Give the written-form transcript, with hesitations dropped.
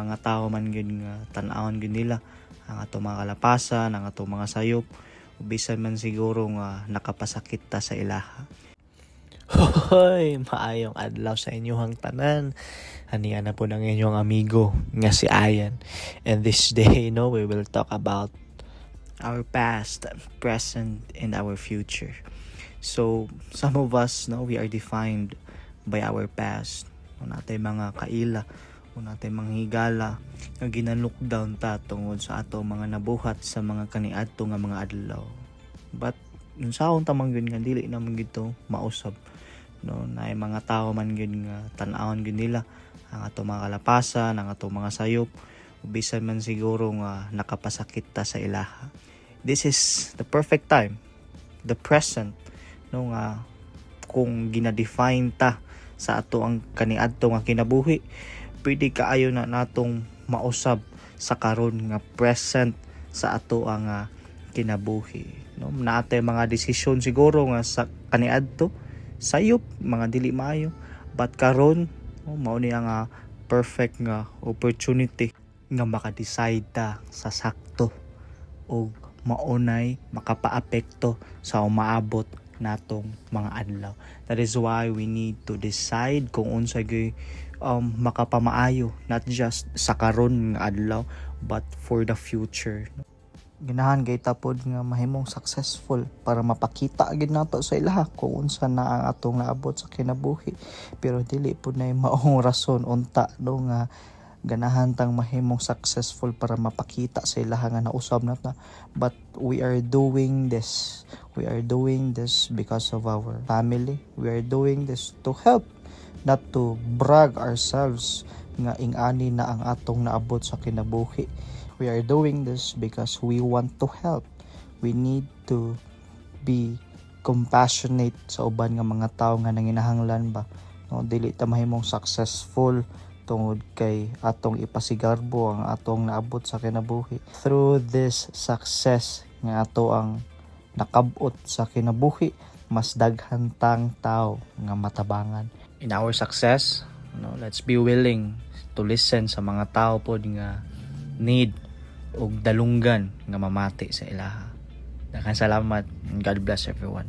Mga tao man gyud nga tan-awon gyud nila ang ato mga kalapasan, ang ato mga sayop, bisan man siguro nga nakapasakit ta sa ilaha. Hoy, maayong adlaw sa inyong tanan. Aniya na po ng inyong amigo nga si Ayan. And this day, we will talk about Our past, present, and our future. So, some of us, we are defined by our past. Natay mga kaila, natay mga higala nga ginalockdown ta tungod sa ato mga nabuhat sa mga kaniadto nga mga adlaw. But unsaon ta man gyud nga dili naman gito mausab, naay mga tao man gyud nga tan-awon gyud nila ang ato mga kalapasan, ang ato mga sayop, bisan man siguro nga nakapasakit ta sa ilaha. This is the perfect time, the present, nga kung ginadefine ta sa ato ang kaniadto nga kinabuhi, pwede kaayo na natong mausab sa karon nga present sa ato ang kinabuhi. Naatay mga desisyon siguro nga sa kaniadto sayop mga dili maayo, but karon mao ni ang perfect nga opportunity nga maka-decide ta sa sakto o maunay makapaapekto sa umaabot natong mga adlaw. That is why we need to decide kung unsa gyud makapamaayo, not just sa karon nga adlaw but for the future. Ganahan kay tapod nga mahimong successful para mapakita gid nato sa ilaha kung unsa na ang atong naabot sa kinabuhi, pero dili pud nay maong rason unta nga ganahan tang mahimong successful para mapakita sa ilaha nga nausab na ta. But we are doing this because of our family. We are doing this to help, not to brag ourselves nga ing-ani na ang atong naabot sa kinabuhi. We are doing this because we want to help. We need to be compassionate sa uban nga mga tao nga nanginahanglan ba. Dili ta mahimong successful tungod kay atong ipasigarbo ang atong naabot sa kinabuhi. Through this success nga ato ang nakabot sa kinabuhi, mas daghan tang tao nga matabangan. In our success, let's be willing to listen sa mga tao pod nga need og dalunggan nga mamati sa ilaha. Daghang salamat and God bless everyone.